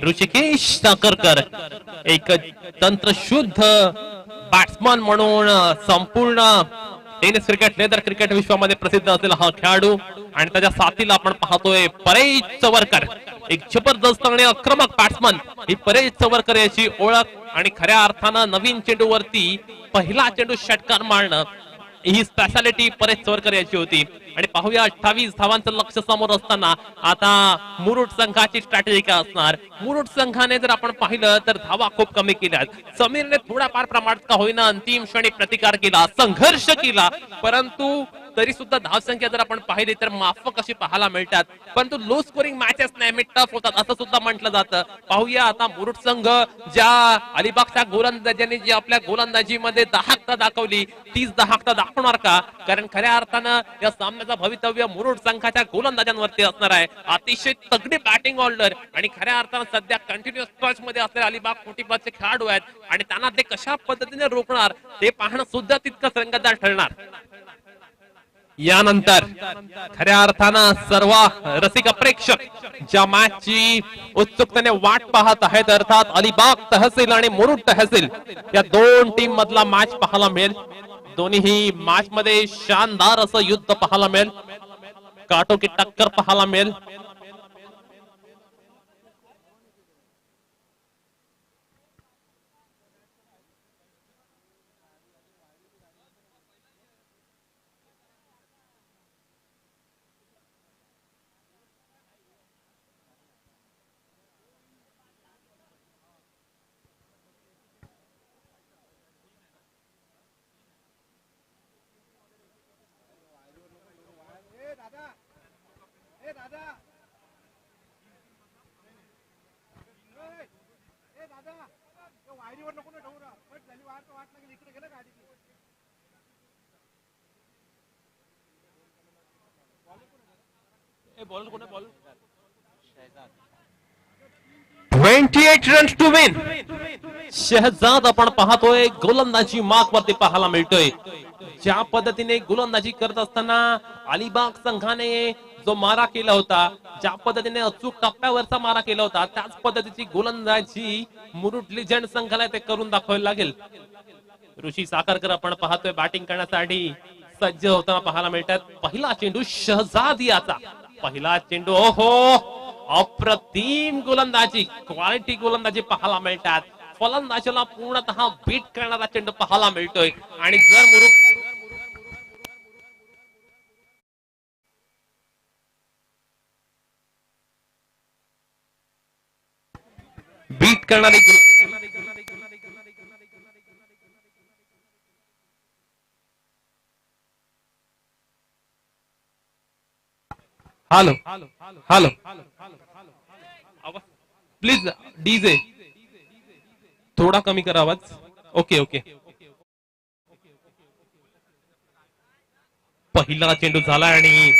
ऋषिकेश टाकरकर, एक तंत्रशुद्ध बॅट्समन म्हणून संपूर्ण टेनिस क्रिकेट लेदर क्रिकेट विश्वामध्ये प्रसिद्ध असलेला हा खेळाडू आणि त्याच्या साथीला आपण पाहतोय परेश चवरकर, एक जबरदस्त आणि आक्रमक बॅट्समन. ही परेश चवरकर याची ओळख आणि खऱ्या अर्थानं नवीन चेंडूवरती पहिला चेंडू षटकार मारणं ही स्पेशालिटी परेश चवरकर याची होती. आणि पाहूया 28 धावांचं लक्ष समोर असताना आता मुरुड संघाची स्ट्रॅटेजी काय असणार. मुरुड संघाने जर आपण पाहिलं तर धावा खूप कमी केल्या. समीरने थोडाफार प्रमाणात का होईना अंतिम क्षणी प्रतिकार केला, संघर्ष केला, परंतु तरी सुद्धा धावसंख्या जर आपण पाहिली तर माफक अशी पाहायला मिळतात. परंतु लो स्कोरिंग मॅचेस नेहमी टफ होतात असं सुद्धा म्हटलं जातं. पाहूया आता मुरुड संघ ज्या अलिबागच्या गोलंदाजांनी जी आपल्या गोलंदाजीमध्ये दाहकता दाखवली तीच दाहकता दाखवणार का, कारण खऱ्या अर्थानं या सामन्याचा भवितव्य मुरुड संघाच्या गोलंदाजांवरती असणार आहे. अतिशय तगडी बॅटिंग ऑर्डर आणि खऱ्या अर्थानं सध्या कंटिन्युअस टच मध्ये असलेले अलिबाग फुटीबाजचे खेळाडू आहेत आणि त्यांना ते कशा पद्धतीने रोखणार ते पाहणं सुद्धा तितकंच रंगतदार ठरणार. यानंतर खऱ्या अर्थानं सर्व रसिक प्रेक्षक ज्या मॅचची उत्सुकतेने वाट पाहत आहेत, अर्थात अलिबाग तहसील आणि मुरुड तहसील या दोन टीम मधला मॅच पाहायला मिळेल. दोन्ही मॅच मध्ये शानदार असं युद्ध पाहायला मिळेल, काटोकी टक्कर पाहायला मिळेल. Ball 28 runs to win. Shahzad आपण पाहतोय गोलंदाजी मार्क वरती पाहायला मिळतोय. ज्या पद्धतीने गोलंदाजी करत असताना अलिबाग संघाने जो मारा केला होता, ज्या पद्धतीने अचूक टप्प्यावरचा मारा केला होता, त्याच पद्धतीची गोलंदाजी मुरुड लिजेंड संघाला ते करून दाखवायला लागेल. ऋषी साखरकर आपण पाहतोय बॅटिंग करण्यासाठी सज्ज होताना पाहायला मिळतात. पहिला चेंडू शहजाद याचा, पहिला चेंडू ओहो अप्रतिम गोलंदाजी, क्वालिटी गोलंदाजी पाहायला मिळतात. फलंदाजीला पूर्णतः बीट करणारा चेंडू पाहायला मिळतोय. आणि जर मुरुड बीट करणारी हॅलो हॅलो प्लीज डीजे थोडा कमी करा आवाज. Okay okay. पहिला चेंडू झाला आणि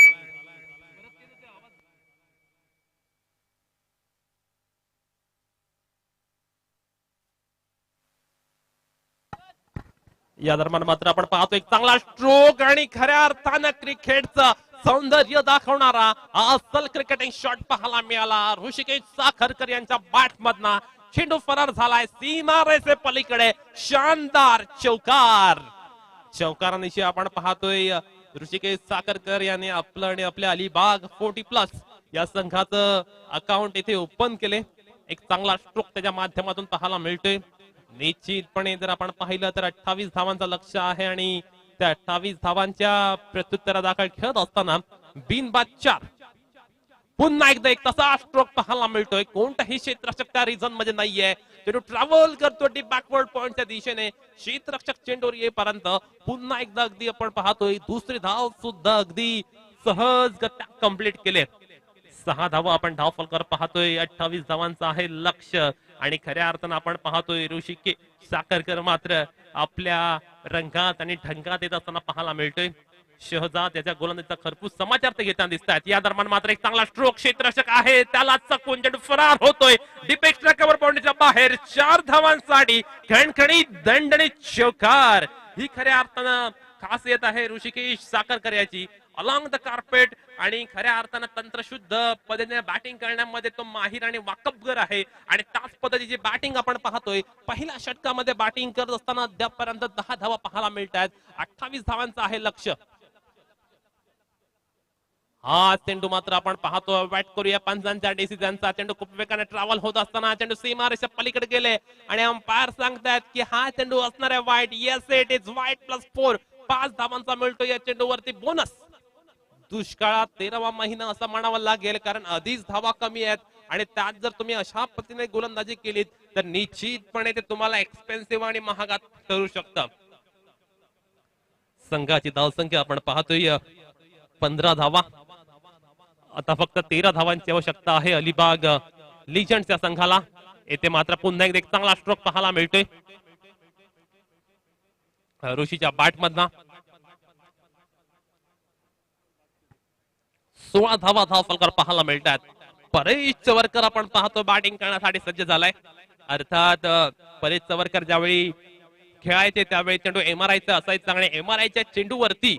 या दरम्यान मात्र आपण पाहतो एक चांगला स्ट्रोक आणि खऱ्या अर्थानं क्रिकेटचं सौंदर्य दाखवणारा अस्सल क्रिकेटिंग शॉट पाहायला मिळाला. ऋषिकेश साखरकर यांच्या बॅट मधना चेंडू फरार झालाय सीमारेषे पलीकडे. शानदार चौकार, चौकारानिशी आपण पाहतोय ऋषिकेश साखरकर यांनी आपलं आणि आपल्या अलिबाग 40+ या संघाचं अकाउंट इथे ओपन केले. एक चांगला स्ट्रोक त्याच्या माध्यमातून पाहायला मिळतोय. निश्चितपणे जर आपण पाहिलं तर 28 धावांचा लक्ष आहे आणि त्या 28 धावांच्या प्रत्युत्तरादाखल खेळत असताना बिनबाद 4. पुन्हा एकदा एक तसा स्ट्रोक पाहायला मिळतोय. कोणताही क्षेत्ररक्षक त्या रिझन मध्ये नाहीये. चेंडू ट्रॅव्हल करतो डी बॅकवर्ड पॉइंटच्या दिशेने. क्षेत्ररक्षक चेंडूवर येईपर्यंत पुन्हा एकदा अगदी आपण पाहतोय दुसरी धाव सुद्धा अगदी सहजगत्या कंप्लीट केले. 6 धावा आपण धाव फलकर पाहतोय. 28 धावांचा आहे लक्ष आणि खऱ्या अर्थानं आपण पाहतोय ऋषिकेश साखरकर मात्र आपल्या रंगात आणि ढंगात येत असताना पाहायला मिळतोय. शहजाद याच्या गोलंदाजीचा खरपूस समाचार ते घेताना दिसतात. या दरम्यान मात्र एक चांगला स्ट्रोक क्षेत्ररक्षक आहे त्याला चकवून चेंडू फरार होतोय डिपेक्सच्या कव्हर बाउंड्रीच्या बाहेर. 4 धावांसाठी खणखणीत दणदणीत चौकार. ही खऱ्या अर्थानं खासियत आहे ऋषिकेश साखरकर याची. अलॉंग द कार्पेट आणि खऱ्या अर्थानं तंत्रशुद्ध पद्धतीने बॅटिंग करण्यामध्ये तो माहिर आणि वाकबगर आहे. आणि त्याच पद्धतीची बॅटिंग आपण पाहतोय. पहिल्या षटकामध्ये बॅटिंग करत असताना अद्यापपर्यंत 10 धावा पाहायला मिळतात. 28 धावांचा आहे लक्ष. हा चेंडू मात्र आपण पाहतो बॅट करूया पंचांच्या डिसिजनचा. चेंडू खूप वेगाने ट्रॅव्हल होत असताना चेंडू सीमारेषा पलीकडे गेले आणि अंपायर सांगतात की हा चेंडू असणार आहे वाईट. येस इट इज वाईट +4. 5 धावांचा मिळतो या चेंडूवरती बोनस. दुष्काळात 13वा महिना असं म्हणावं लागेल कारण आधीच धावा कमी आहेत आणि त्यात जर तुम्ही अशा पद्धतीने गोलंदाजी केलीत तर निश्चितपणे ते तुम्हाला एक्सपेन्सिव्ह आणि महागात ठरू शकतं. संघाची धावसंख्या आपण पाहतोय 15 धावा. आता फक्त 13 धावांची आवश्यकता आहे अलिबाग लिजंड्सच्या संघाला. येथे मात्र पुन्हा एक चांगला स्ट्रोक पाहायला मिळतोय ऋषीच्या बॅट मधना. 16 धावा धाव फलकर पाहायला मिळतात. परेश चवरकर आपण पाहतो बॅटिंग करण्यासाठी सज्ज झालाय. अर्थात परेश चवरकर ज्यावेळी खेळायचे त्यावेळी चेंडू MRI चा असायचा आणि MRI च्या चेंडूवरती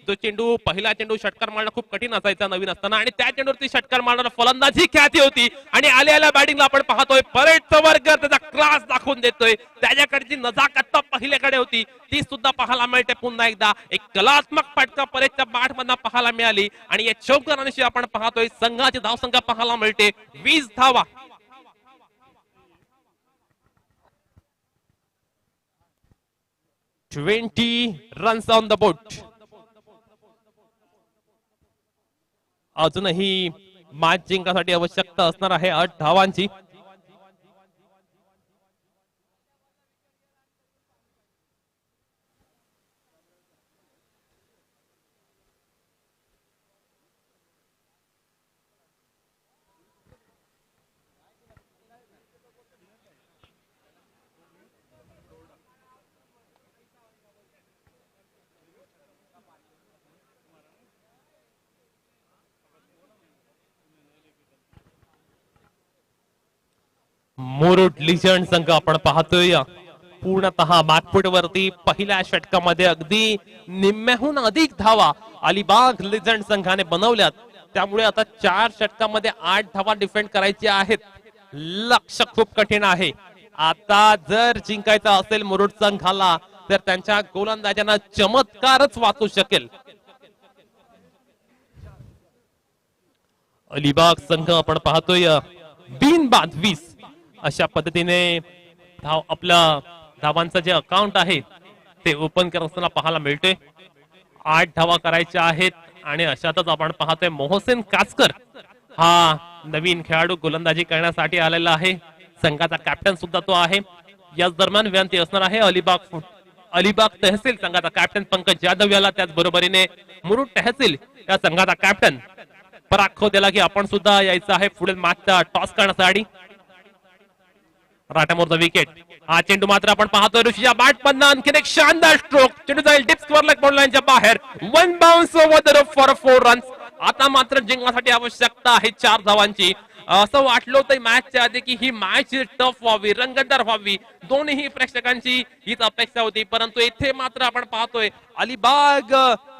जो चेंडू पहिला चेंडू षटकार मारणं खूप कठीण असायचा नवीन असताना आणि त्या चेंडूवरती षटकार मारणारा फलंदाजी ख्याती होती आणि आल्या बॅटिंगला आपण पाहतोय परेडचा वर्ग त्याचा क्लास दाखवून देतोय. त्याच्याकडची नजाकत पहिल्याकडे होती ती सुद्धा पाहायला मिळते. पुन्हा एकदा एक कलात्मक फटका परेडच्या बॅट मधून पाहायला मिळाली आणि या चौकारांशी आपण पाहतोय संघाची धावसंख्या पाहायला मिळते 20 धावा. रन्स ऑन द बोट. अजूनही मॅच जिंकण्यासाठी आवश्यकता असणार आहे 8 धावांची. मुरुड लिजंड संघ आपण पाहतोय पूर्णतः बॅकफूट वरती पहिल्या षटकामध्ये अगदी निम्म्याहून अधिक धावा अलिबाग लिजंड संघाने बनवल्यात. त्यामुळे आता 4 षटकामध्ये 8 धावा डिफेंड करायची आहेत. लक्ष खूप कठीण आहे. आता जर जिंकायचं असेल मुरुड संघाला तर त्यांच्या गोलंदाजांना चमत्कारच वाचू शकेल. अलिबाग संघ आपण पाहतोय बिनबाद 20 अशा पद्धतीने आपल्या धावांचं जे अकाउंट आहे ते ओपन करत असताना पाहायला मिळतोय. 8 धावा करायच्या आहेत आणि अशातच आपण पाहतोय मोहसेन कासकर हा नवीन खेळाडू गोलंदाजी करण्यासाठी आलेला आहे. संघाचा कॅप्टन सुद्धा तो आहे. याच दरम्यान विनंती असणार आहे अलिबाग तहसील संघाचा कॅप्टन पंकज यादव याला, त्याचबरोबरीने मुरुड तहसील या संघाचा कॅप्टन पराग खोदेला की आपण सुद्धा यायचं आहे पुढील मॅचचा टॉस करण्यासाठी. राटामोरचा विकेट. हा चेंडू मात्र आपण पाहतोय ऋषीच्या बॅट मधनं आणखीन एक शानदार स्ट्रोक. चेंडू जाईल डिप स्क्वेअर लेग बॉललाईनच्या बाहेर. 1 bounce over the rope for 4 runs. आता मात्र जिंकण्यासाठी आवश्यकता आहे 4 धावांची. असं वाटलं होतं मॅचच्या आधी की ही मॅच टफ व्हावी, रंगतदार व्हावी, दोन्ही प्रेक्षकांची हीच अपेक्षा होती. परंतु इथे मात्र आपण पाहतोय अलिबाग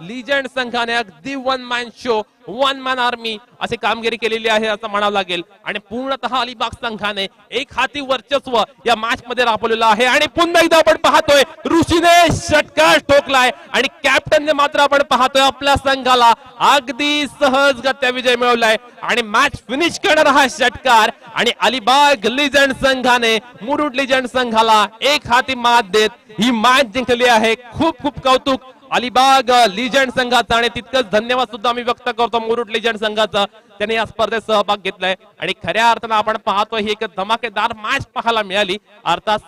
लिजंड संघाने अगदी 1 मॅन शो, 1 मॅन आर्मी अशी कामगिरी केलेली आहे असं म्हणावं लागेल. आणि पूर्णतः अलिबाग संघाने एक हाती वर्चस्व या मॅच मध्ये राबवलेलं आहे. आणि पुन्हा एकदा आपण पाहतोय ऋषीने षटकार ठोकलाय आणि कॅप्टनने मात्र आपण पाहतोय आपल्या संघाला अगदी सहजगत्या विजय मिळवलाय आणि मॅच फिनिश करणारा हा षटकार. आणि अलिबाग लिजंड संघाने मुरुड लिजंड संघाला एक हाती मात देत ही मॅच जिंकली आहे. खूप खूप कौतुक अलिबाग लिजंड संघाचा आणि तितकंच धन्यवाद सुद्धा आम्ही व्यक्त करतो मुरुड लिजंड संघाचा. त्यांनी या स्पर्धेत सहभाग घेतलाय आणि खऱ्या अर्थानं आपण पाहतोय ही एक धमाकेदार मॅच पाहायला मिळाली. अर्थात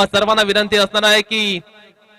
सर्वांना विनंती असणार आहे की